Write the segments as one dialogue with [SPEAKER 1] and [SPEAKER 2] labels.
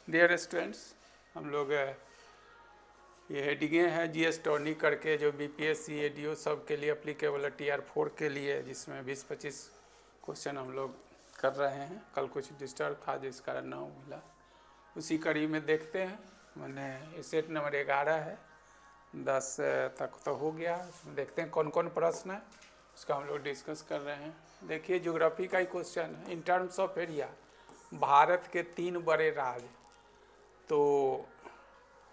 [SPEAKER 1] Dear students, हम लोग ये हेडिंगें हैं जीएस टॉनिक करके जो बीपीएससी एडीओ सब के लिए अप्लीकेबल है TR4 के लिए, जिसमें 20-25 क्वेश्चन हम लोग कर रहे हैं। कल कुछ डिस्टर्ब था जिस कारण ना मिला, उसी कड़ी में देखते हैं। मैंने सेट नंबर 11 है, 10 तक तो हो गया। उसमें देखते हैं कौन कौन प्रश्न है, उसका हम लोग डिस्कस कर रहे हैं। देखिए, ज्योग्राफी का ही क्वेश्चन है। In terms of area, Bharat के 3 बड़े राज्य, तो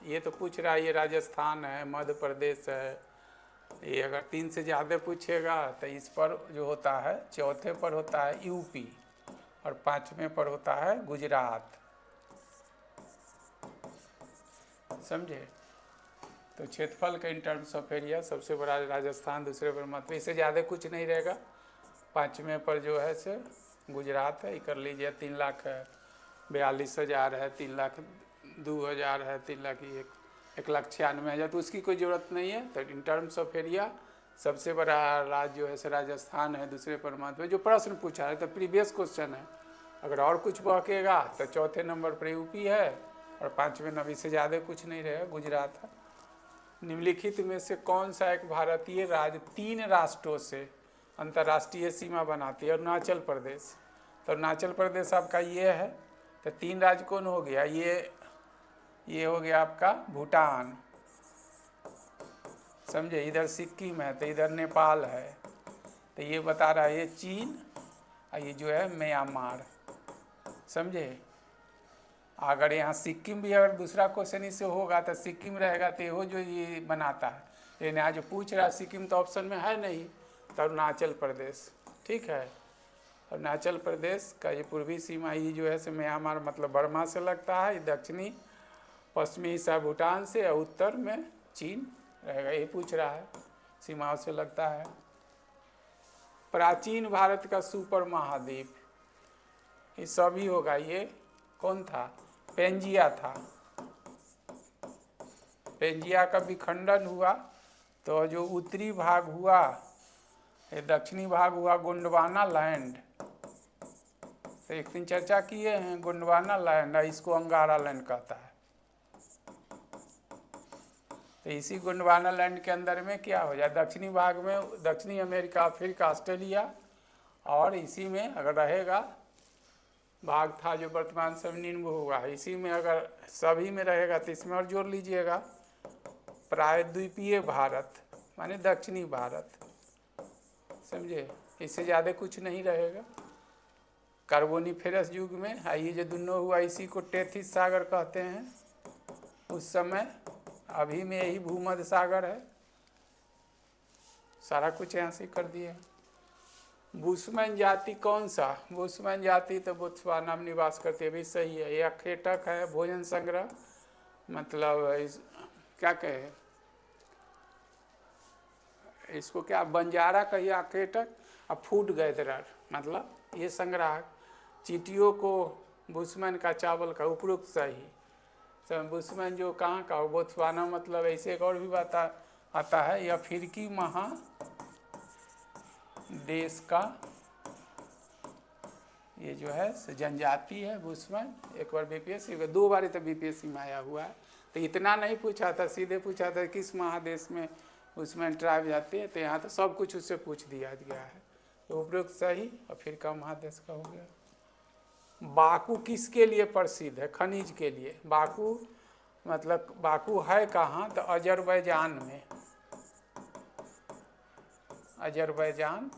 [SPEAKER 1] ये तो पूछ रहा है, ये राजस्थान है, मध्य प्रदेश है। ये अगर 3 से ज़्यादा पूछेगा तो इस पर जो होता है, चौथे पर होता है यूपी और 5वें पर होता है गुजरात। समझे? तो क्षेत्रफल के इन टर्म्स ऑफ एरिया सबसे बड़ा राजस्थान, दूसरे पर मध्य, इससे ज़्यादा कुछ नहीं रहेगा। 5वें पर जो है से गुजरात है, ये कर लीजिए। 3,42,000 है, 3,02,000 है, 1,96,000, तो उसकी कोई ज़रूरत नहीं है। तो इन टर्म्स ऑफ एरिया सबसे बड़ा राज्य जो है से राजस्थान है, दूसरे पर मध्य। जो प्रश्न पूछा है तो प्रीवियस क्वेश्चन है। अगर और कुछ बहकेगा तो चौथे नंबर पर यूपी है और 5वें नंबर से ज़्यादा कुछ नहीं रहेगा, गुजरात है। निम्नलिखित में से कौन सा एक भारतीय राज्य 3 राष्ट्रों से अंतर्राष्ट्रीय सीमा बनाती है? अरुणाचल प्रदेश। तो अरुणाचल प्रदेश आपका ये है। तो 3 राज्य कौन हो गया? ये हो गया आपका भूटान। समझे? इधर सिक्किम है, तो इधर नेपाल है। तो ये बता रहा है ये चीन, और ये जो है म्यांमार। समझे? अगर यहाँ सिक्किम भी, अगर दूसरा क्वेश्चन इससे होगा तो सिक्किम रहेगा, तो ये जो ये बनाता है। लेकिन यहाँ जो पूछ रहा है सिक्किम तो ऑप्शन में है नहीं, तो अरुणाचल प्रदेश। ठीक है, अरुणाचल प्रदेश का ये पूर्वी सीमा ही जो है से म्यांमार मतलब बर्मा से लगता है, दक्षिणी पश्चिमी हिस्सा भूटान से, और उत्तर में चीन रहेगा। ये पूछ रहा है, सीमाओं से लगता है। प्राचीन भारत का सुपर महाद्वीप, ये सभी होगा। ये कौन था? पेंजिया था। पेंजिया का विखंडन हुआ तो जो उत्तरी भाग हुआ, ये दक्षिणी भाग हुआ गोंडवाना लैंड। तो एक दिन चर्चा किए हैं, गोंडवाना लैंड, इसको अंगारा लैंड कहता है। तो इसी गोंडवाना लैंड के अंदर में क्या हो जाए, दक्षिणी भाग में दक्षिणी अमेरिका, अफ्रीका, ऑस्ट्रेलिया, और इसी में अगर रहेगा भाग था जो वर्तमान समय निम्न हुआ, इसी में अगर सभी में रहेगा तो इसमें और जोड़ लीजिएगा प्रायद्वीपीय भारत, माने दक्षिणी भारत। समझे? इससे ज़्यादा कुछ नहीं रहेगा। कार्बोनिफेरस युग में ये जो दोनों हुआ, इसी को टेथिस सागर कहते हैं उस समय। अभी में यही भूमध्य सागर है। सारा कुछ यहाँ से कर दिए। बुशमैन जाति कौन सा? बुशमैन जाति तो बोत्सवाना में निवास करती है, भी सही है। ये अखेटक है, भोजन संग्रह, मतलब क्या कहे इसको, क्या बंजारा कहिए अखेटक, और फूड गैदरर, मतलब ये संग्राहक। चींटियों को बुशमैन का चावल का उपयुक्त सही। तो बुशमैन जो कहाँ का? बोत्सवाना, मतलब ऐसे एक और भी बात आता है, यह अफ्रीकी महादेश का ये जो है जनजाति है बुशमैन। एक बार बीपीएससी, 2 बार तो बीपीएससी में आया हुआ है। तो इतना नहीं पूछा था, सीधे पूछा था किस महादेश में बुशमैन ट्राइब जाती है। तो यहाँ तो सब कुछ उससे पूछ दिया गया है। तो उपयुक्त सही अफ्रीका महादेश का हो गया। बाकू किसके लिए प्रसिद्ध है? खनिज के लिए। बाकू मतलब बाकू है कहाँ? तो अजरबैजान में। अजरबैजान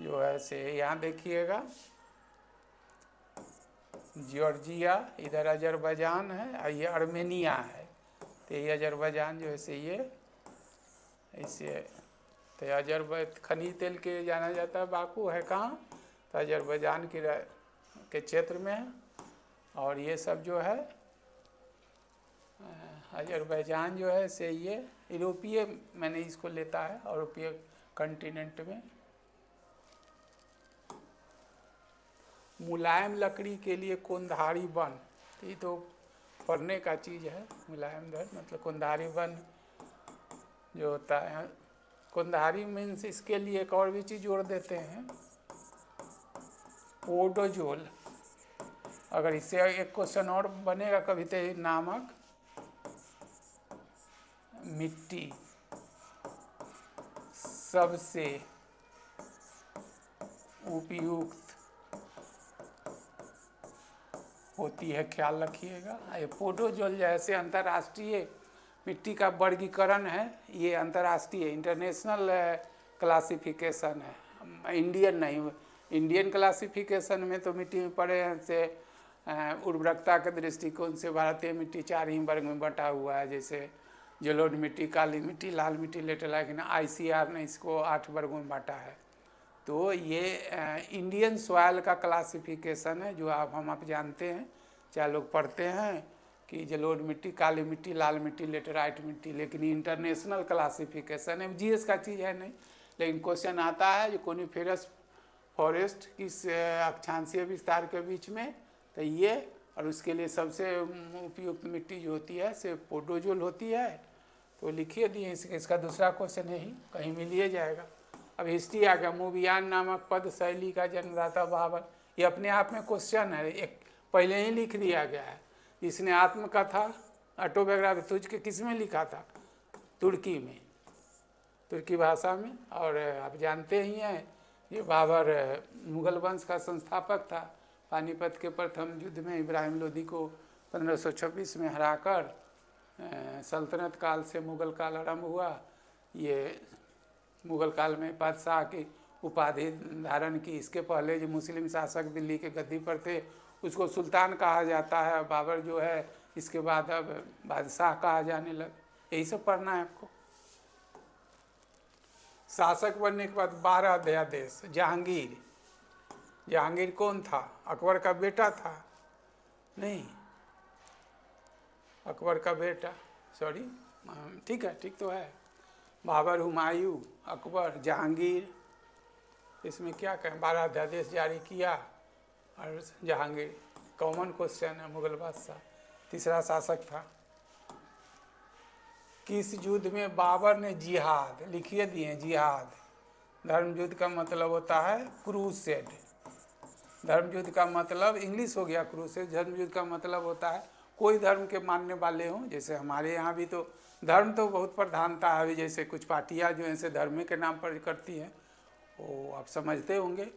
[SPEAKER 1] जो है से यहाँ देखिएगा, जॉर्जिया, इधर अजरबैजान है, और ये आर्मेनिया है। तो ये अजरबैजान जो है से ये इसे, तो खनिज तेल के जाना जाता है। बाकू है कहाँ? तो अजरबैजान के क्षेत्र में है। और ये सब जो है अजरबैजान जो है से ये यूरोपीय, मैंने इसको लेता है यूरोपीय कंटिनेंट में। मुलायम लकड़ी के लिए कोंधारी वन, ये तो पढ़ने का चीज़ है। मुलायम दर मतलब कोंधारी वन जो होता है, कोंधारी मीन्स, इसके लिए एक और भी चीज़ जोड़ देते हैं, पोडोजोल। अगर इससे एक क्वेश्चन और बनेगा कभी तो नामक मिट्टी सबसे उपयुक्त होती है, ख्याल रखिएगा। ये पोडोजोल जैसे अंतर्राष्ट्रीय मिट्टी का वर्गीकरण है, ये अंतर्राष्ट्रीय इंटरनेशनल क्लासिफिकेशन है, इंडियन नहीं। इंडियन क्लासिफिकेशन में तो मिट्टी में पड़े हैं से उर्वरकता के दृष्टिकोण से भारतीय मिट्टी 4 ही वर्ग में बटा हुआ है, जैसे जलोढ़ मिट्टी, काली मिट्टी, लाल मिट्टी, लेटेराइट, लेकिन ICAR ने इसको 8 वर्गों में बांटा है। तो ये इंडियन सॉइल का क्लासिफिकेशन है, जो आप जानते हैं, चाहे लोग पढ़ते हैं कि जलोढ़ मिट्टी, काली मिट्टी, लाल मिट्टी, लेटेराइट मिट्टी, लेकिन इंटरनेशनल क्लासिफिकेशन है, GS का चीज़ है नहीं। लेकिन क्वेश्चन आता है जो कोनिफेरस फॉरेस्ट किस अक्षांशीय विस्तार के बीच में, तो ये, और उसके लिए सबसे उपयुक्त मिट्टी जो होती है से पोडोजोल होती है। तो लिखिए दिए, इसका दूसरा क्वेश्चन यही कहीं मिल ही जाएगा। अब हिस्ट्री आ गया। मूवियान नामक पद शैली का जन्मदाता बाबर, ये अपने आप में क्वेश्चन है, एक पहले ही लिख दिया गया है। इसने आत्मकथा ऑटोबायोग्राफी तुझ के किस में लिखा था? तुर्की में, तुर्की भाषा में। और आप जानते ही हैं ये बाबर मुगल वंश का संस्थापक था। पानीपत के प्रथम युद्ध में इब्राहिम लोदी को 1526 में हराकर सल्तनत काल से मुगल काल आरंभ हुआ। ये मुगल काल में बादशाह की उपाधि धारण की। इसके पहले जो मुस्लिम शासक दिल्ली के गद्दी पर थे उसको सुल्तान कहा जाता है। बाबर जो है इसके बाद अब बादशाह कहा जाने लगा। यही सब पढ़ना है आपको। शासक बनने के बाद 12 अध्यादेश। जहांगीर, जहांगीर कौन था? अकबर का बेटा था? नहीं, अकबर का बेटा, सॉरी, ठीक है, ठीक तो है। बाबर, हुमायूं, अकबर, जहांगीर, इसमें क्या कहें, 12 अध्यादेश जारी किया। और जहांगीर कॉमन क्वेश्चन है, मुगल बादशाह, तीसरा शासक था। किस युद्ध में बाबर ने जिहाद, लिखिए दिए, जिहाद धर्म युद्ध का मतलब होता है क्रूसेड। धर्म युद्ध का मतलब इंग्लिश हो गया क्रूसेड। धर्म युद्ध का मतलब होता है कोई धर्म के मानने वाले हों। जैसे हमारे यहाँ भी तो धर्म तो बहुत प्रधानता है, जैसे कुछ पार्टियाँ जो ऐसे धर्म के नाम पर करती हैं, वो आप समझते होंगे।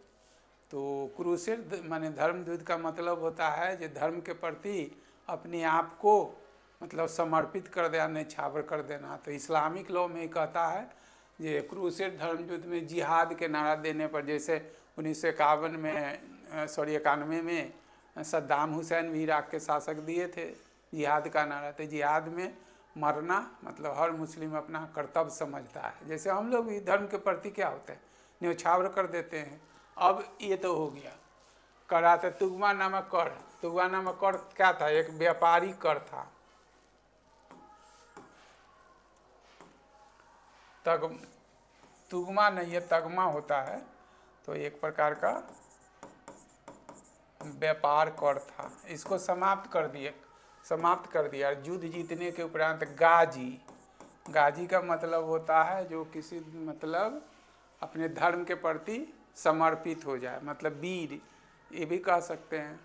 [SPEAKER 1] तो क्रूसेड माने धर्म युद्ध का मतलब होता है जो धर्म के प्रति अपने आप को मतलब समर्पित कर देना, न्यौछावर कर देना। तो इस्लामिक लॉ में कहता है ये क्रूसेड धर्म युद्ध में जिहाद के नारा देने पर, जैसे 1951 में, सॉरी 91 में सद्दाम हुसैन भी इराक के शासक दिए थे जिहाद का नारा। तो जिहाद में मरना मतलब हर मुस्लिम अपना कर्तव्य समझता है। जैसे हम लोग भी धर्म के प्रति क्या होते हैं, न्यौछावर कर देते हैं। अब ये तो हो गया। करा था तुगमा नामक कर। तुगमा नामक कर क्या था? एक व्यापारी कर था। तुगमा नहीं, ये तगमा होता है। तो एक प्रकार का व्यापार कर था। इसको समाप्त कर दिया। युद्ध जीतने के उपरांत गाजी, गाजी का मतलब होता है जो किसी मतलब अपने धर्म के प्रति समर्पित हो जाए, मतलब वीर, ये भी कह सकते हैं।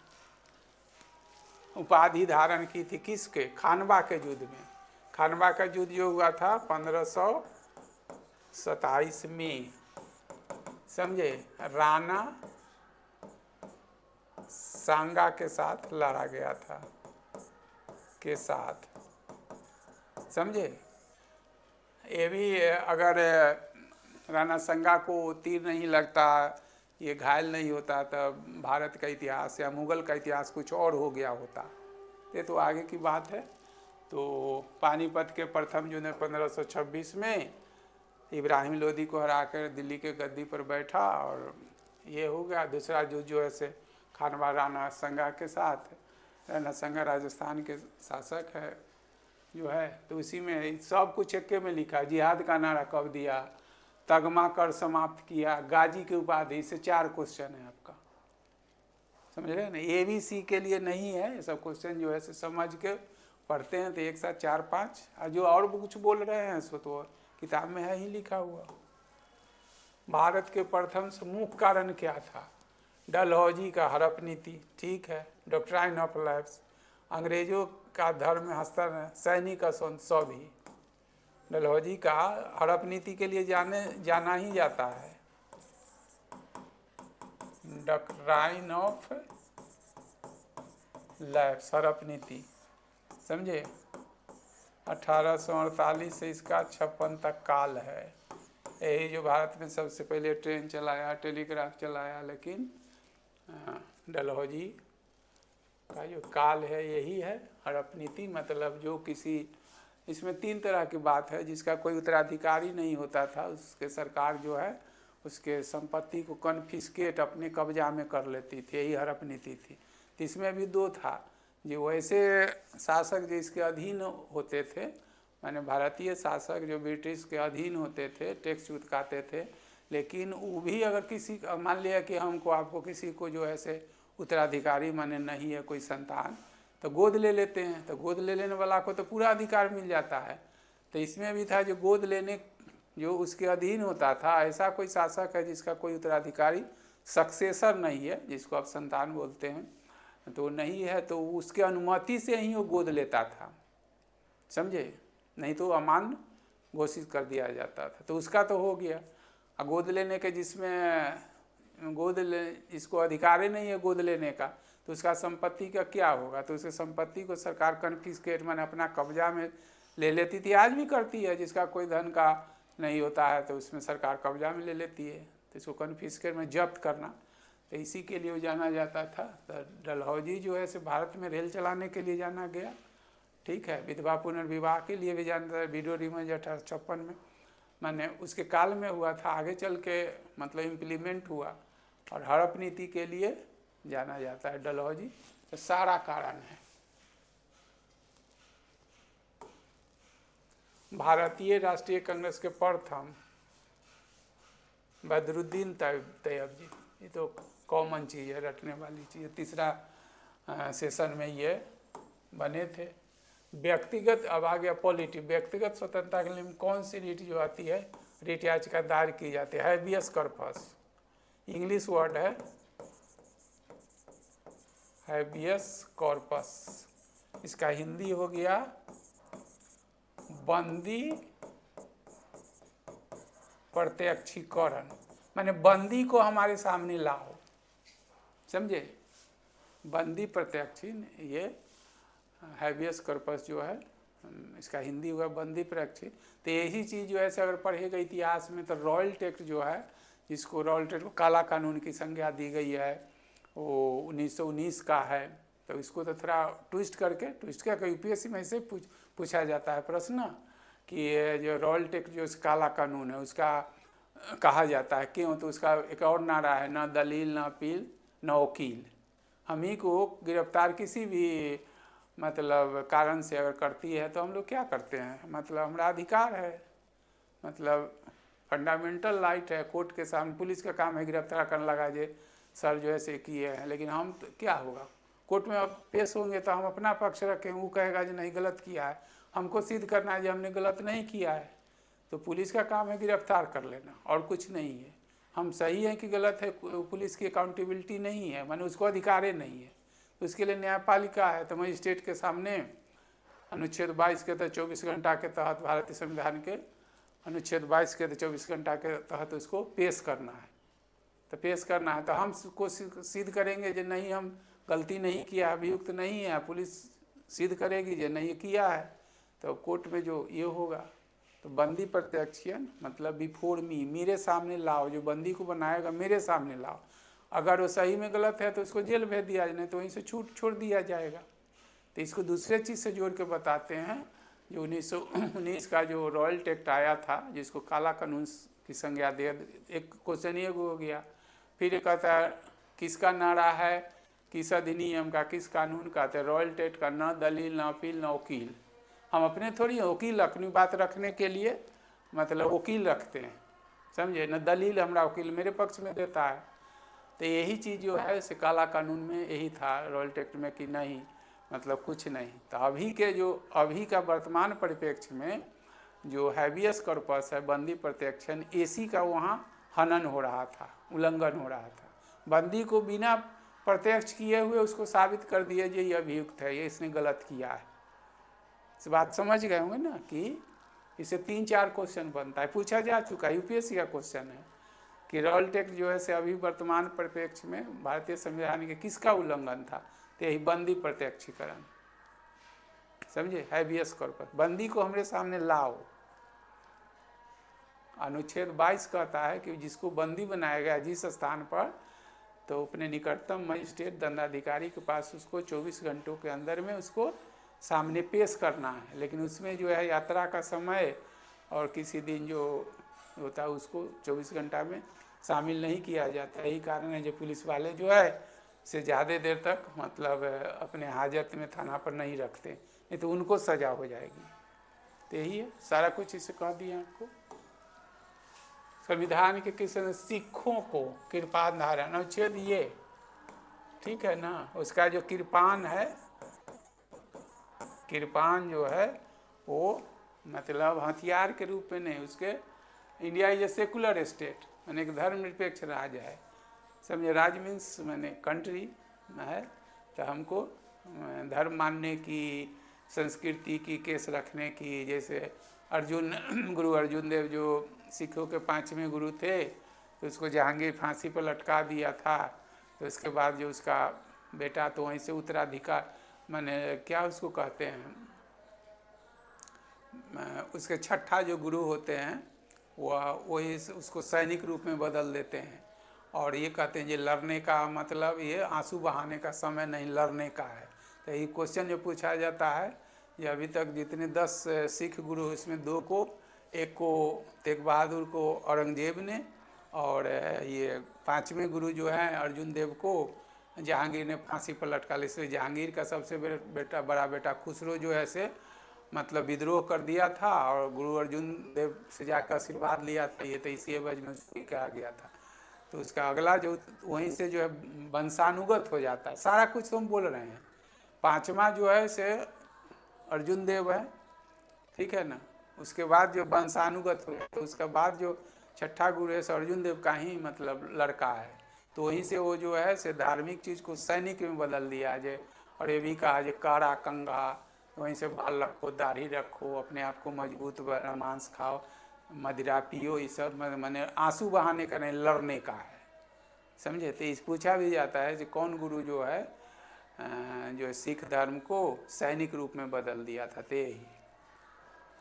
[SPEAKER 1] उपाधि धारण की थी किसके? खानवा के युद्ध में। खानवा का युद्ध जो हुआ था 1527 में, समझे, राणा सांगा के साथ लड़ा गया था, के साथ, समझे। ये भी अगर राणा सांगा को तीर नहीं लगता, ये घायल नहीं होता, तब भारत का इतिहास या मुगल का इतिहास कुछ और हो गया होता। ये तो आगे की बात है। तो पानीपत के प्रथम युद्ध में 1526 में इब्राहिम लोदी को हराकर दिल्ली के गद्दी पर बैठा और ये हो गया। दूसरा युद्ध जो है से खानवा राणा सांगा के साथ। राणा सांगा राजस्थान के शासक है जो है। तो उसी में सब कुछ एक्के में लिखा। जिहाद का नारा कब दिया, तगमा कर समाप्त किया, गाजी की उपाधि, से 4 क्वेश्चन है आपका, समझ रहे हैं ना। ABC के लिए नहीं है ये सब क्वेश्चन, जो है से समझ के पढ़ते हैं तो एक साथ 4-5। और जो और कुछ बोल रहे हैं सो तो किताब में है ही लिखा हुआ। भारत के प्रथम समूह कारण क्या था? डलहौजी का हड़प नीति, ठीक है, डॉक्ट्राइन ऑफ लैप्स, अंग्रेजों का धर्म हस्तर सैनिक सौ भी, डलहौजी का हड़प नीति के लिए जाना ही जाता है। डॉक्ट्राइन ऑफ लैप्स, हड़प नीति, समझे। 1848 से इसका 56 तक काल है। यही जो भारत में सबसे पहले ट्रेन चलाया, टेलीग्राफ चलाया, लेकिन डलहौजी का जो काल है यही है हड़प नीति। मतलब जो किसी, इसमें 3 तरह की बात है, जिसका कोई उत्तराधिकारी नहीं होता था, उसके सरकार जो है उसके संपत्ति को कन्फिस्केट अपने कब्जा में कर लेती थी, यही हड़प नीति थी। तो इसमें भी 2 था, जो वैसे शासक जो इसके अधीन होते थे, माने भारतीय शासक जो ब्रिटिश के अधीन होते थे, टैक्स चुकाते थे, लेकिन वो भी अगर किसी, मान लिया कि हमको आपको किसी को जो ऐसे उत्तराधिकारी माने नहीं है कोई संतान, तो गोद ले लेते हैं, तो गोद ले लेने वाला को तो पूरा अधिकार मिल जाता है। तो इसमें भी था जो गोद लेने जो उसके अधीन होता था, ऐसा कोई शासक है जिसका कोई उत्तराधिकारी सक्सेसर नहीं है, जिसको आप संतान बोलते हैं, तो नहीं है, तो उसके अनुमति से ही वो गोद लेता था, समझे, नहीं तो अमान्य घोषित कर दिया जाता था। तो उसका तो हो गया। और गोद लेने के जिसमें इसको अधिकार ही नहीं है गोद लेने का, तो उसका संपत्ति का क्या होगा। तो उसके संपत्ति को सरकार कन्फिस्केट माने अपना कब्जा में ले लेती थी, आज भी करती है। जिसका कोई धन का नहीं होता है तो उसमें सरकार कब्जा में ले लेती है, तो इसको कन्फिस्केट में जब्त करना, तो इसी के लिए वो जाना जाता था। तो डलहौजी जो है से भारत में रेल चलाने के लिए जाना गया, ठीक है, विधवा पुनर्विवाह के लिए भी जाना था, वीडियो रिमर्ज 1856 में, माने उसके काल में हुआ था, आगे चल के मतलब इम्प्लीमेंट हुआ, और हड़प नीति के लिए जाना जाता है डलहौजी। तो सारा कारण है। भारतीय राष्ट्रीय कांग्रेस के प्रथम बदरुद्दीन तैयब जी, ये तो कॉमन चीज़ है, रटने वाली चीज़ है, 3रा सेशन में ये बने थे। व्यक्तिगत, अब आ गया पॉलिटी, व्यक्तिगत स्वतंत्रता के लिए कौन सी रीट जो आती है, रीट याचिका दायर की जाती है, हैबियस कॉर्पस, इंग्लिश वर्ड है हैबियस कॉर्पस, इसका हिंदी हो गया बंदी प्रत्यक्षीकरण, माने बंदी को हमारे सामने लाओ, समझे, बंदी प्रत्यक्षी, ये हैबियस कॉर्पस जो है, इसका हिंदी हुआ बंदी प्रत्यक्षी। तो यही चीज़ जो है अगर पढ़ेगा इतिहास में, तो रॉयल टेक्ट जो है, जिसको रॉयल टेक्ट को काला कानून की संज्ञा दी गई है, वो 1919 का है। तो इसको तो थोड़ा ट्विस्ट करके यूपीएससी में ऐसे पूछा जाता है प्रश्न कि ये जो रॉयल टेक्ट जो काला कानून है उसका कहा जाता है क्यों, तो उसका एक और नारा है, ना दलील ना अपील ना वकील। हम ही को गिरफ्तार किसी भी मतलब कारण से अगर करती है तो हम लोग क्या करते हैं, मतलब हमारा अधिकार है, मतलब फंडामेंटल राइट है। कोर्ट के सामने पुलिस का काम है गिरफ्तार करने लगा, जे सर जो है से किए हैं, लेकिन हम तो क्या होगा, कोर्ट में अब पेश होंगे तो हम अपना पक्ष रखें, वो कहेगा जो नहीं गलत किया है, हमको सिद्ध करना है जो हमने गलत नहीं किया है। तो पुलिस का काम है गिरफ्तार कर लेना, और कुछ नहीं है। हम सही है कि गलत है, पुलिस की अकाउंटेबिलिटी नहीं है, माने उसको अधिकार ही नहीं है। तो उसके लिए न्यायपालिका है, तो मजिस्ट्रेट के सामने अनुच्छेद 22 के तहत 24 घंटा के तहत, भारतीय संविधान के अनुच्छेद 22 के तहत 24 घंटा के तहत उसको पेश करना है। तो पेश करना है तो हम उसको सिद्ध करेंगे जो नहीं हम गलती नहीं किया, अभियुक्त नहीं है, पुलिस सिद्ध करेगी जो नहीं किया है, तो कोर्ट में जो ये होगा। तो बंदी प्रत्यक्षीकरण मतलब बिफोर मी, मेरे सामने लाओ, जो बंदी को बनाएगा मेरे सामने लाओ। अगर वो सही में गलत है तो उसको जेल भेज दिया जाए, नहीं तो वहीं से छोड़ दिया जाएगा। तो इसको दूसरे चीज़ से जोड़ के बताते हैं, जो 1919 का जो रॉयल टेक्ट आया था, जिसको काला कानून की संज्ञा दे, एक क्वेश्चन ये हो गया। फिर ये कहता है किसका नारा है, किस अधिनियम का, किस कानून का, तो रॉयल टेक्ट का, ना दलील ना अपील ना वकील। हम अपने थोड़ी वकील अपनी बात रखने के लिए मतलब वकील रखते हैं, समझे, न दलील हमारा वकील मेरे पक्ष में देता है। तो यही चीज़ जो है से काला कानून में यही था रॉयल टेक्ट में कि नहीं मतलब कुछ नहीं। तो अभी का वर्तमान परिप्रेक्ष्य में जो हैबियस कॉर्पस है, बंदी प्रत्यक्षन, एसी का वहाँ हनन हो रहा था, उल्लंघन हो रहा था। बंदी को बिना प्रत्यक्ष किए हुए उसको साबित कर दिए जो ये अभियुक्त है, ये इसने गलत किया है। इस बात समझ गए होंगे ना कि इसे 3-4 क्वेश्चन बनता है, पूछा जा चुका है, यूपीएससी का क्वेश्चन है कि रॉयल टैक्स जो है से अभी वर्तमान परिप्रेक्ष्य में भारतीय संविधान के किसका उल्लंघन था, तो यही बंदी प्रत्यक्षीकरण। समझे, हैबियस कॉर्पस, बंदी को हमारे सामने लाओ। अनुच्छेद 22 कहता है कि जिसको बंदी बनाया गया जिस स्थान पर, तो अपने निकटतम मजिस्ट्रेट दंडाधिकारी के पास उसको 24 घंटों के अंदर में उसको सामने पेश करना है। लेकिन उसमें जो है यात्रा का समय और किसी दिन जो होता है उसको 24 घंटा में शामिल नहीं किया जाता। यही कारण है जो पुलिस वाले जो है से ज़्यादा देर तक मतलब अपने हाजत में थाना पर नहीं रखते, नहीं तो उनको सज़ा हो जाएगी। तो यही है, सारा कुछ इसे कह दिया आपको। संविधान के किसी सिखों को कृपान धारण अनुच्छेद ये, ठीक है ना, उसका जो कृपान है, कृपान जो है वो मतलब हथियार के रूप में नहीं, उसके India is a secular state, मैंने एक धर्मनिरपेक्ष राज्य है। समझे, राज मीन्स मैंने कंट्री है, तो हमको धर्म मानने की, संस्कृति की, केस रखने की, जैसे अर्जुन गुरु अर्जुन देव जो सिखों के 5वें गुरु थे, तो उसको जहांगीर फांसी पर लटका दिया था। तो उसके बाद जो उसका बेटा तो वहीं से उत्तराधिकार, मैंने क्या उसको कहते हैं, उसके छठा जो गुरु होते हैं वही उसको सैनिक रूप में बदल देते हैं। और ये कहते हैं ये लड़ने का मतलब ये आंसू बहाने का समय नहीं, लड़ने का है। तो ये क्वेश्चन जो पूछा जाता है, ये अभी तक जितने 10 सिख गुरु इसमें 2 को, एक को तेग बहादुर को औरंगजेब ने, और ये 5वें गुरु जो हैं अर्जुन देव को जहांगीर ने फांसी पर लटका लिया। इसलिए जहांगीर का सबसे बड़ा बेटा खुसरो जो है से मतलब विद्रोह कर दिया था और गुरु अर्जुन देव से जाकर आशीर्वाद लिया था। ये तो इसी एवज में उसको कहा गया था। तो उसका अगला जो वहीं से जो है वंशानुगत हो जाता है। सारा कुछ तो हम बोल रहे हैं। 5वां जो है से अर्जुन देव है, ठीक है ना। उसके बाद जो वंशानुगत हो, तो उसके बाद जो छठा गुरु है अर्जुन देव का ही मतलब लड़का है। तो वहीं से वो जो है से धार्मिक चीज़ को सैनिक में बदल दिया है। और ये भी कहा जो कारा कंगा, वहीं से बाल रखो, दाढ़ी रखो, अपने आप को मजबूत बना, मांस खाओ, मदिरा पियो, ये सब मैंने आंसू बहाने का नहीं, लड़ने का है। समझे। तो इस पूछा भी जाता है कि कौन गुरु जो है जो सिख धर्म को सैनिक रूप में बदल दिया था, ते ही।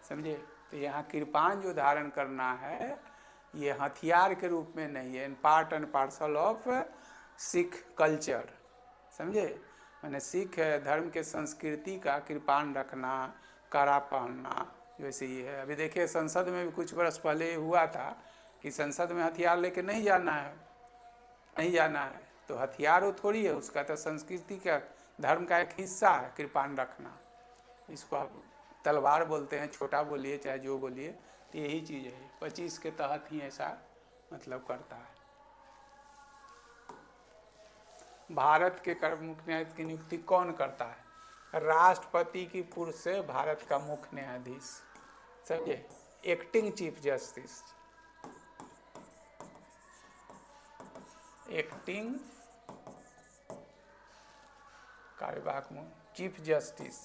[SPEAKER 1] समझे। तो यहाँ कृपान जो धारण करना है ये हथियार के रूप में नहीं है, part and parcel of Sikh culture. समझे। मैंने सिख धर्म के संस्कृति का कृपान रखना, कारा पहनना, जैसे ये है। अभी देखिए संसद में भी कुछ वर्ष पहले हुआ था कि संसद में हथियार लेके नहीं जाना है, नहीं जाना है। तो हथियार वो थोड़ी है, उसका तो संस्कृति का, धर्म का एक हिस्सा है कृपान रखना। इसको आप तलवार बोलते हैं, छोटा बोलिए चाहे जो बोलिए, तो यही चीज़ है। 25 के तहत ही ऐसा मतलब करता है। भारत के कर मुख्य न्यायाधीश की नियुक्ति कौन करता है? राष्ट्रपति की पूर्व से भारत का मुख्य न्यायाधीश। समझे। एक्टिंग चीफ जस्टिस, एक्टिंग कार्यवाहक चीफ जस्टिस।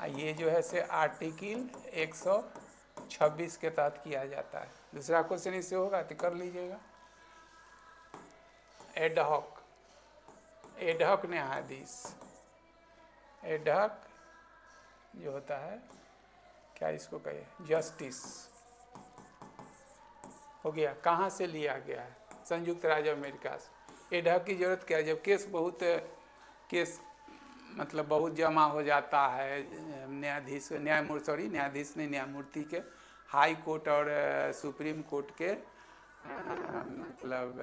[SPEAKER 1] ये जो है से आर्टिकल 126 के तहत किया जाता है। दूसरा क्वेश्चन इससे होगा तो कर लीजिएगा। एडहॉक, एडहॉक न्यायाधीश, एडहॉक जो होता है क्या इसको कहे, जस्टिस हो गया। कहाँ से लिया गया है? संयुक्त राज्य अमेरिका से। एडहॉक की जरूरत क्या है? जब केस मतलब बहुत जमा हो जाता है, न्यायाधीश न्यायाधीश नहीं, न्यायमूर्ति के, हाई कोर्ट और सुप्रीम कोर्ट के मतलब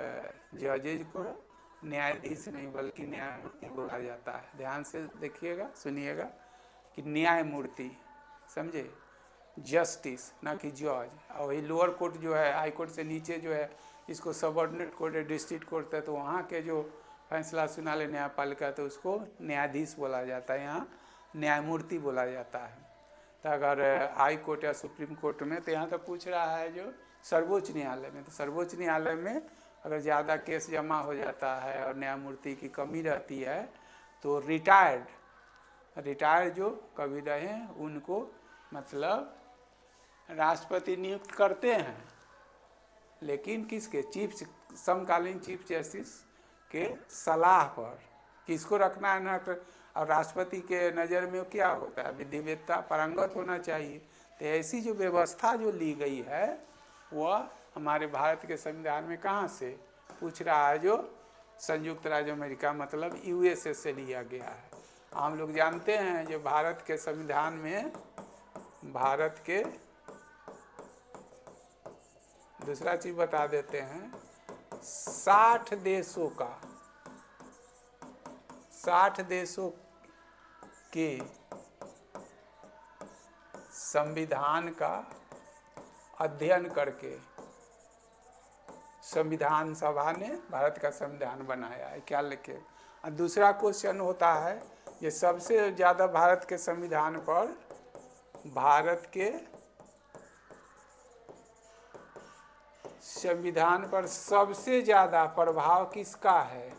[SPEAKER 1] जजेज को न्यायाधीश नहीं बल्कि न्यायमूर्ति बोला जाता है। ध्यान से देखिएगा, सुनिएगा कि न्यायमूर्ति। समझे। जस्टिस ना कि जज। और वही लोअर कोर्ट जो है, हाई कोर्ट से नीचे जो है, इसको सबऑर्डिनेट कोर्ट है, डिस्ट्रिक्ट कोर्ट है। तो वहाँ के जो फैसला सुना ले न्यायपालिका, तो उसको न्यायाधीश बोला जाता है, यहाँ न्यायमूर्ति बोला जाता है। तो अगर हाई कोर्ट या सुप्रीम कोर्ट में, तो यहाँ तो पूछ रहा है जो सर्वोच्च न्यायालय में। तो सर्वोच्च न्यायालय में अगर ज़्यादा केस जमा हो जाता है और न्यायमूर्ति की कमी रहती है तो रिटायर्ड जो कभी रहे उनको मतलब राष्ट्रपति नियुक्त करते हैं, लेकिन किसके समकालीन चीफ जस्टिस के सलाह पर किसको रखना है ना। और राष्ट्रपति के नज़र में क्या होता है, विधिवेत्ता पारंगत होना चाहिए। तो ऐसी जो व्यवस्था जो ली गई है वह हमारे भारत के संविधान में कहाँ से पूछ रहा है, जो संयुक्त राज्य अमेरिका मतलब यूएसए से लिया गया है। हम लोग जानते हैं जो भारत के संविधान में भारत के दूसरा चीज बता देते हैं 60 देशों के संविधान का अध्ययन करके संविधान सभा ने भारत का संविधान बनाया है। क्या लिखे। और दूसरा क्वेश्चन होता है ये सबसे ज़्यादा भारत के संविधान पर सबसे ज़्यादा प्रभाव किसका है,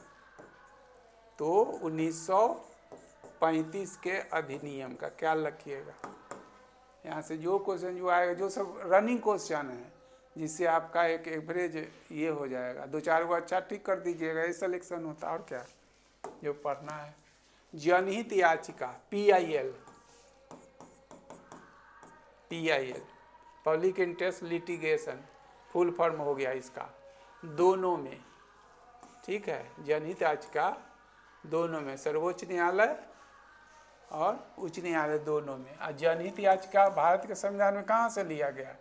[SPEAKER 1] तो 1935 के अधिनियम का। क्या रखिएगा यहाँ से जो क्वेश्चन जो आएगा, जो सब रनिंग क्वेश्चन है जिससे आपका एक एवरेज ये हो जाएगा, 2-4 को अच्छा ठीक कर दीजिएगा, ये सिलेक्शन होता है। और क्या जो पढ़ना है, जनहित याचिका PIL public interest litigation full form हो गया इसका, दोनों में। ठीक है, जनहित याचिका दोनों में, सर्वोच्च न्यायालय और उच्च न्यायालय दोनों में। और जनहित याचिका भारत के संविधान में कहाँ से लिया गया,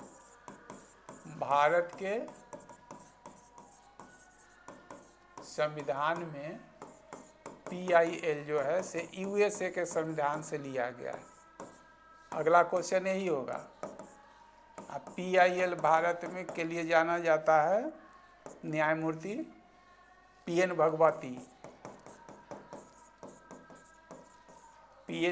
[SPEAKER 1] भारत के संविधान में PIL जो है से USA के संविधान से लिया गया है। अगला क्वेश्चन यही होगा। अब PIL भारत में के लिए जाना जाता है न्यायमूर्ति PN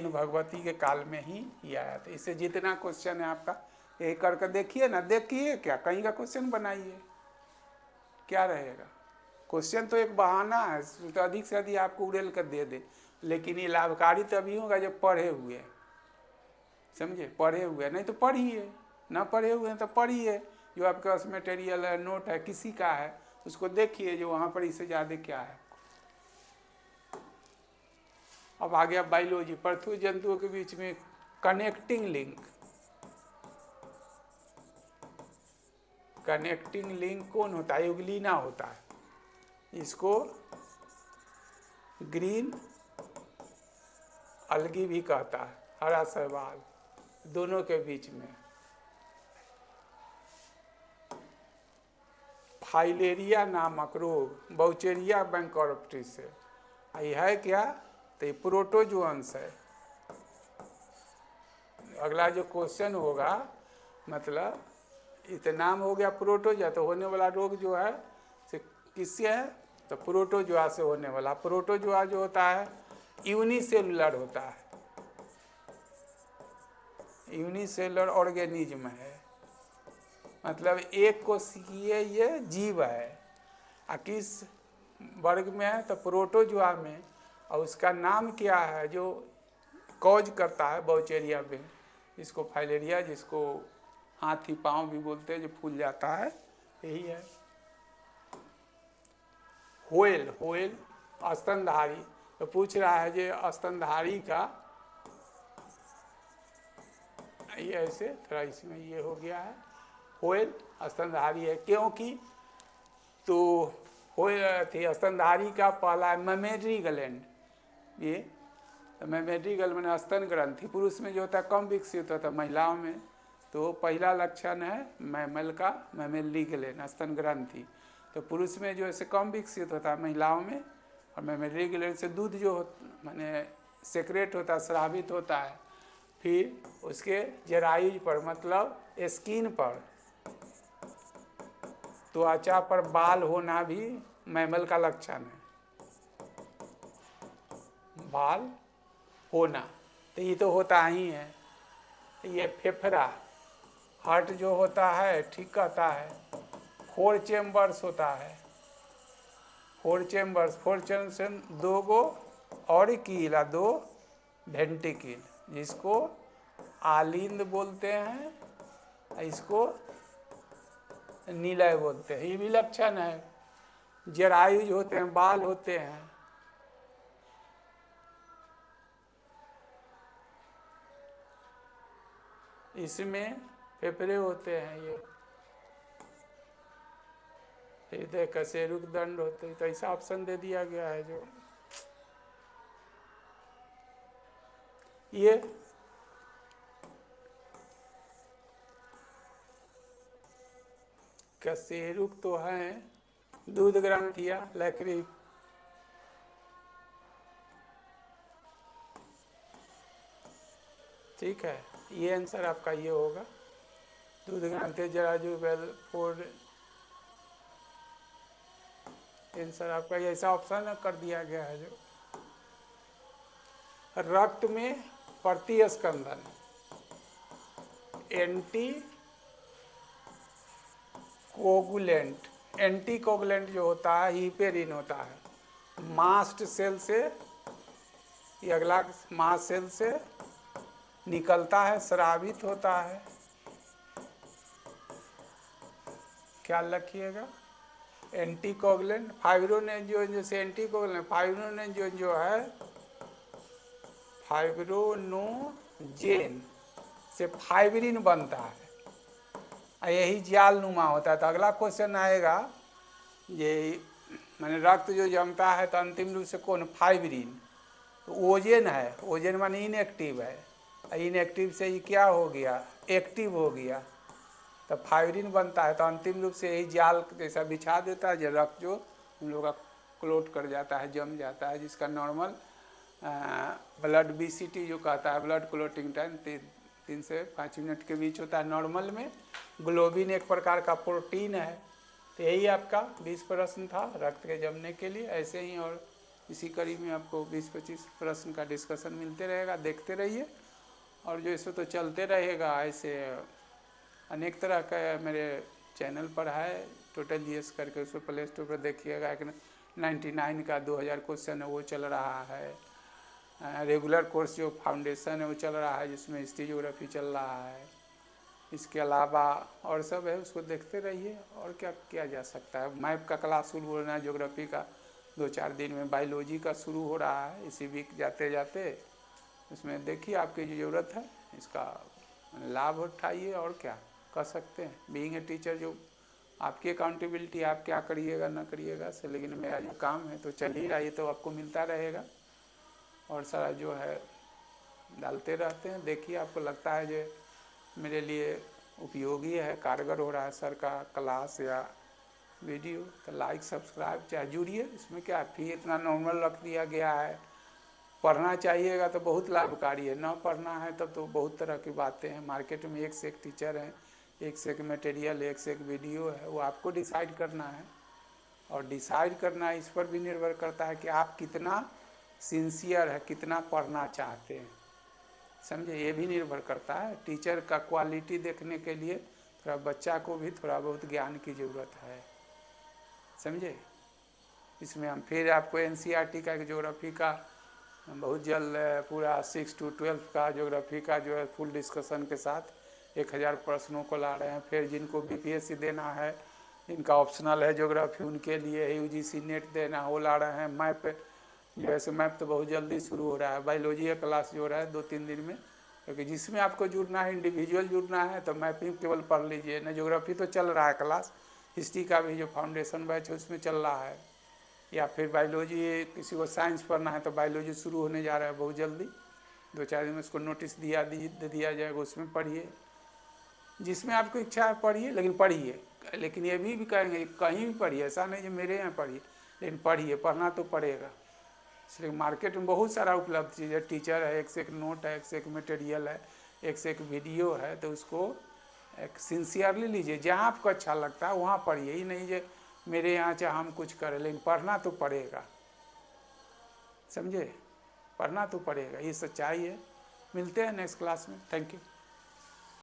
[SPEAKER 1] भगवती के काल में ही ये आया था। इससे जितना क्वेश्चन है आपका यही करके देखिए ना, देखिए क्या कहीं का क्वेश्चन बनाइए, क्या रहेगा। क्वेश्चन तो एक बहाना है, तो अधिक से अधिक आपको उड़ेल कर दे दे, लेकिन ये लाभकारी तभी होगा जब पढ़े हुए, समझे, पढ़े हुए। नहीं तो पढ़िए, ना पढ़े हुए हैं तो पढ़िए, जो आपके पास मटेरियल है, नोट है, किसी का है, उसको देखिए जो वहाँ पर इससे ज़्यादा क्या है। अब आ गया बायोलॉजी, पृथ्वी जंतुओं के बीच में कनेक्टिंग लिंक कौन होता है, यूग्लिना होता है। इसको ग्रीन अलगी भी कहता है, हरा शैवाल, दोनों के बीच में। फाइलेरिया नामक रोग बाउचेरिया बैंकरप्टी से ये है क्या, तो ये प्रोटोजोअन्स है। अगला जो क्वेश्चन होगा, मतलब इतना नाम हो गया प्रोटोजोआ, तो होने वाला रोग जो है से किससे है, तो प्रोटोजोआ से होने वाला। प्रोटोजोआ जो होता है यूनिसेलुलर होता है, यूनिसेलुलर ऑर्गेनिज्म है, मतलब एक कोशिकीय ये जीव है। किस वर्ग में है, तो प्रोटोजोआ में। और उसका नाम क्या है जो कॉज करता है बाउचेरिया में, इसको फाइलेरिया, जिसको हाथी पाँव भी बोलते हैं, जो फूल जाता है, यही है। होएल स्तनधारी, तो पूछ रहा है जो स्तनधारी का, ये ऐसे थोड़ा इसमें ये हो गया है, होएल स्तनधारी है क्योंकि, तो होएल थी स्तनधारी का पहला मेमेटरी ग्लैंड, ये मेमेटरी ग्लैंड मैंने स्तन ग्रंथि, पुरुष में जो होता है कम विकसित होता है, महिलाओं में तो पहला लक्षण है मैमल का मेमेटरी ग्लैंड, स्तन ग्रंथि। तो पुरुष में जो ऐसे कम विकसित होता है, महिलाओं में। और मेमेटरी ग्लैंड से दूध जो माने सेक्रेट होता है, स्रावित होता है। फिर उसके जरायुज पर, मतलब स्किन पर, त्वचा पर बाल होना भी मैमल का लक्षण है, बाल होना। तो ये तो होता ही है। ये फेफड़ा हार्ट जो होता है ठीक कहता है 4 चेम्बर्स होता है, 4 चेम्बर्स, 4 चेम्बर्स 2 गो और कील 2 वेंट्रिकल, जिसको आलिंद बोलते हैं, इसको नीलय बोलते हैं। ये भी लक्षण है। जरायुज होते हैं, बाल होते हैं, इसमें फेफड़े होते हैं, ये हृदय कशेरुक दंड होते हैं। तो ऐसा ऑप्शन दे दिया गया है जो ये कशेरुक तो है दूध ग्रंथियां लकड़ी, ठीक है। ये आंसर आपका ये होगा, दूध ग्रंथि जरायु वेल फोर, आंसर आपका ऐसा ऑप्शन कर दिया गया है जो रक्त में प्रतिस्पंदन, एंटी कोगुलेंट, एंटी कोगुलेंट जो होता है हिपेरिन होता है, मास्ट सेल से, ये अगला मास्ट सेल से निकलता है, स्रावित होता है, ख्याल रखिएगा। एंटीकोगुलेंट फाइब्रोनेंजियोन, जैसे एंटीकोगुलेंट फाइब्रोनेंजियोन जो है, फाइब्रोनोजेन से फाइब्रिन बनता है, यही जाल नुमा होता है। तो अगला क्वेश्चन आएगा, ये माने रक्त जो जमता है तो अंतिम रूप से कौन, फाइब्रिन, तो ओजेन है, ओजेन माने इनएक्टिव है, इनएक्टिव से ये क्या हो गया, एक्टिव हो गया, तो फाइब्रिन बनता है। तो अंतिम रूप से यही जाल जैसा बिछा देता है, जो रक्त जो हम लोग का क्लोट कर जाता है, जम जाता है, जिसका नॉर्मल ब्लड BCT जो कहता है, ब्लड क्लोटिंग टाइम 3 से 5 मिनट के बीच होता है नॉर्मल में। ग्लोबिन एक प्रकार का प्रोटीन है। तो यही आपका 20 प्रश्न था रक्त के जमने के लिए। ऐसे ही और इसी कड़ी में आपको 20-25 प्रश्न का डिस्कशन मिलते रहेगा, देखते रहिए। और जो इसमें तो चलते रहेगा, ऐसे अनेक तरह का मेरे चैनल पर है, टोटल GS करके, उसको प्ले स्टोर पर देखिएगा। एक 99 का 2000 क्वेश्चन है वो चल रहा है, रेगुलर कोर्स जो फाउंडेशन है वो चल रहा है, जिसमें हिस्ट्री ज्योग्राफी चल रहा है। इसके अलावा और सब है, उसको देखते रहिए। और क्या किया जा सकता है, मैप का क्लास शुरू हो रहा है, ज्योग्राफी का 2-4 दिन में, बायोलॉजी का शुरू हो रहा है इसी वीक जाते जाते। इसमें देखिए आपकी जो ज़रूरत है इसका लाभ उठाइए। और क्या कर सकते हैं, बीइंग ए टीचर जो आपकी अकाउंटेबिलिटी, आप क्या करिएगा ना करिएगा से, लेकिन मेरा जो काम है तो चल ही रहा, ये तो आपको मिलता रहेगा। और सारा जो है डालते रहते हैं। देखिए आपको लगता है जो मेरे लिए उपयोगी है, कारगर हो रहा है सर का क्लास या वीडियो, तो लाइक सब्सक्राइब चाहे जुड़िए। इसमें क्या फी इतना नॉर्मल रख दिया गया है, पढ़ना चाहिएगा तो बहुत लाभकारी है, ना पढ़ना है तब तो बहुत तरह की बातें हैं। मार्केट में एक से एक टीचर हैं, एक से एक मटेरियल, एक से एक वीडियो है, वो आपको डिसाइड करना है। और डिसाइड करना इस पर भी निर्भर करता है कि आप कितना सिंसियर है, कितना पढ़ना चाहते हैं, समझे, ये भी निर्भर करता है। टीचर का क्वालिटी देखने के लिए थोड़ा बच्चा को भी थोड़ा बहुत ज्ञान की ज़रूरत है, समझे। इसमें हम फिर आपको NCERT का ज्योग्राफी का बहुत जल्द पूरा 6 to 12 का ज्योग्राफी का जो है फुल डिस्कशन के साथ 1000 प्रश्नों को ला रहे हैं। फिर जिनको BPSC देना है, इनका ऑप्शनल है ज्योग्राफी, उनके लिए UGC नेट देना वो ला रहे हैं। मैप जैसे मैप तो बहुत जल्दी शुरू हो रहा है। बायोलॉजी का क्लास जो रहा है 2-3 दिन में, क्योंकि जिसमें आपको जुड़ना है, इंडिविजुअल जुड़ना है तो मैपिंग केवल पढ़ लीजिए ना। ज्योग्राफी तो चल रहा है क्लास, हिस्ट्री का भी जो फाउंडेशन बैच है उसमें चल रहा है, या फिर बायोलॉजी किसी को साइंस पढ़ना है तो बायोलॉजी शुरू होने जा रहा है बहुत जल्दी, 2-4 दिन में उसको नोटिस दे दिया जाएगा, उसमें पढ़िए। जिसमें आपको इच्छा है पढ़िए, लेकिन पढ़िए। लेकिन ये भी कहेंगे कहीं भी पढ़िए, ऐसा नहीं जो मेरे यहाँ पढ़िए, लेकिन पढ़िए, पढ़ना तो पड़ेगा। इसलिए मार्केट में बहुत सारा उपलब्ध चीज़ है, टीचर है, एक से एक नोट है, एक से एक मटेरियल है, एक से एक वीडियो है। तो उसको एक सिंसियरली लीजिए, जहाँ आपको अच्छा लगता है वहाँ पढ़िए। ही नहीं जो मेरे यहाँ चाहे हम कुछ करें, लेकिन पढ़ना तो पड़ेगा, समझे, पढ़ना तो पड़ेगा, ये सच्चाई है। मिलते हैं नेक्स्ट क्लास में। Thank you.